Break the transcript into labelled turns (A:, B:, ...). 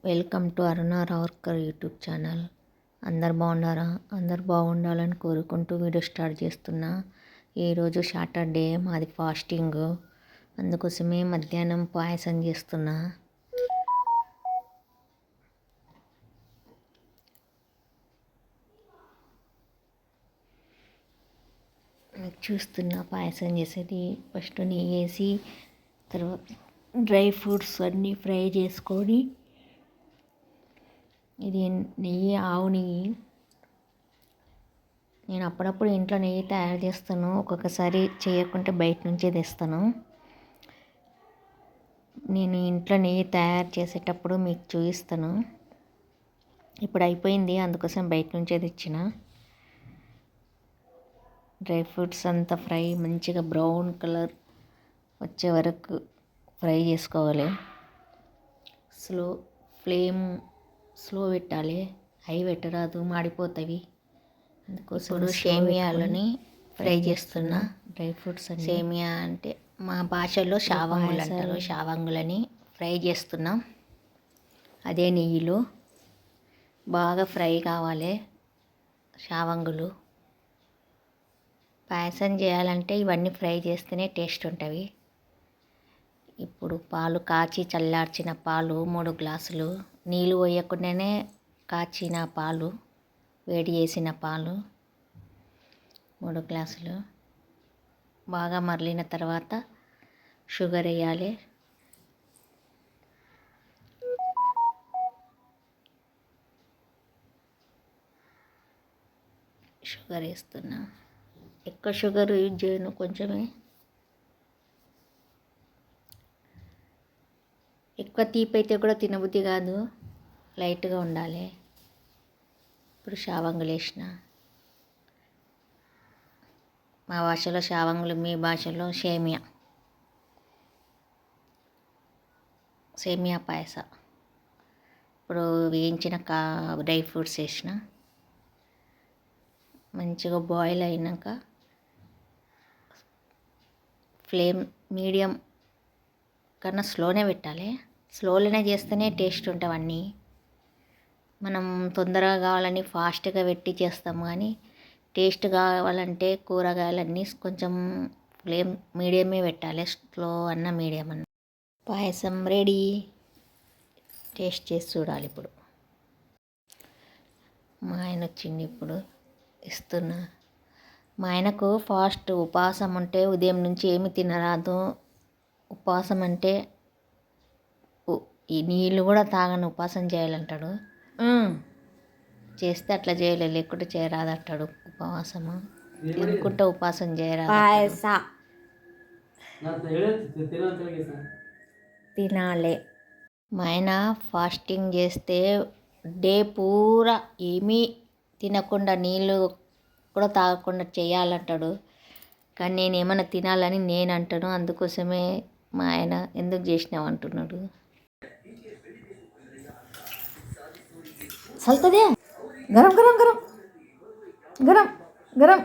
A: Welcome to Aruna Ravarkar YouTube channel. అందరు బాగున్నారా? అందరు బాగుండాలని కోరుకుంటూ వీడియో స్టార్ట్ చేస్తున్నా. ఈరోజు సాటర్డే, మాది ఫాస్టింగ్. అందుకోసమే మధ్యాహ్నం పాయసం చేస్తున్నా. చూస్తున్నా పాయసం చేసేది. ఫస్ట్ నెయ్యి వేసి తర్వాత డ్రై ఫ్రూట్స్ అన్నీ ఫ్రై చేసుకొని, ఇది నెయ్యి, ఆవు నెయ్యి. నేను అప్పుడప్పుడు ఇంట్లో నెయ్యి తయారు చేస్తాను, ఒక్కొక్కసారి చేయకుంటే బయట నుంచే తెస్తాను. నేను ఇంట్లో నెయ్యి తయారు చేసేటప్పుడు మీకు చూపిస్తాను. ఇప్పుడు అయిపోయింది, అందుకోసం బయట నుంచే తెచ్చిన. డ్రై ఫ్రూట్స్ అంతా ఫ్రై మంచిగా బ్రౌన్ కలర్ వచ్చే వరకు ఫ్రై చేసుకోవాలి. ఫ్లేమ్ స్లో పెట్టాలి, హై పెట్టరాదు, మాడిపోతాయి. అందుకోసం సేమియాలని ఫ్రై చేస్తున్నా. డ్రై ఫ్రూట్స్ అని, సేమియా అంటే మా భాషలో షావంగులు అంటారు. షావంగులని ఫ్రై చేస్తున్నాం. అదే నెయ్యిలో బాగా ఫ్రై కావాలి షావంగులు. పాయసం చేయాలంటే ఇవన్నీ ఫ్రై చేస్తేనే టేస్ట్ ఉంటుంది. ఇప్పుడు పాలు కాచి చల్లార్చిన పాలు 3 గ్లాసులు, నీళ్ళు పోయకుండానే కాచిన పాలు, వేడి చేసిన పాలు 3 గ్లాసులు. బాగా మరలిన తర్వాత షుగర్ వేయాలి. షుగర్ వేస్తున్నా. ఎక్కువ షుగర్ యూజ్ చేయను, కొంచెమే. ఎక్కువ తీపి అయితే కూడా తినబుద్ధి కాదు, లైట్గా ఉండాలి. ఇప్పుడు షావంగులు వేసిన. మా భాషలో షావంగులు, మీ భాషలో సేమియా పాయస. ఇప్పుడు వేయించిన డ్రై ఫ్రూట్స్ వేసిన. మంచిగా బాయిల్ అయినాక ఫ్లేమ్ మీడియం కన్నా స్లోనే పెట్టాలి. స్లోలోనే చేస్తేనే టేస్ట్ ఉంటావన్నీ. మనం తొందరగా కావాలని ఫాస్ట్గా పెట్టి చేస్తాము, కానీ టేస్ట్ కావాలంటే కూరగాయలన్నీ కొంచెం ఫ్లేమ్ మీడియమే పెట్టాలి. స్లో అన్న మీడియం అన్న. పాయసం రెడీ. టేస్ట్ చేసి చూడాలి. ఇప్పుడు మా ఆయన వచ్చింది, ఇప్పుడు ఇస్తున్నా. మా ఆయనకు ఫాస్ట్ ఉపవాసం ఉంటే ఉదయం నుంచి ఏమి తినరాదు. ఉపవాసం అంటే ఈ నీళ్ళు కూడా తాగని ఉపవాసం చేయాలంటాడు. చేస్తే అట్లా చేయలేదు, లేకుంటే చేయరాదు అంటాడు. ఉపవాసము తినుకుంటే ఉపవాసం చేయరాదు. తినాలి. మా ఆయన ఫాస్టింగ్ చేస్తే డే పూరా ఏమీ తినకుండా, నీళ్ళు కూడా తాగకుండా చేయాలంటాడు. కానీ నేను ఏమైనా తినాలని నేను అంటాను. అందుకోసమే మా ఆయన ఎందుకు చేసినావు అంటున్నాడు. చల్తదే, గరం గరం గరం గరం గరం.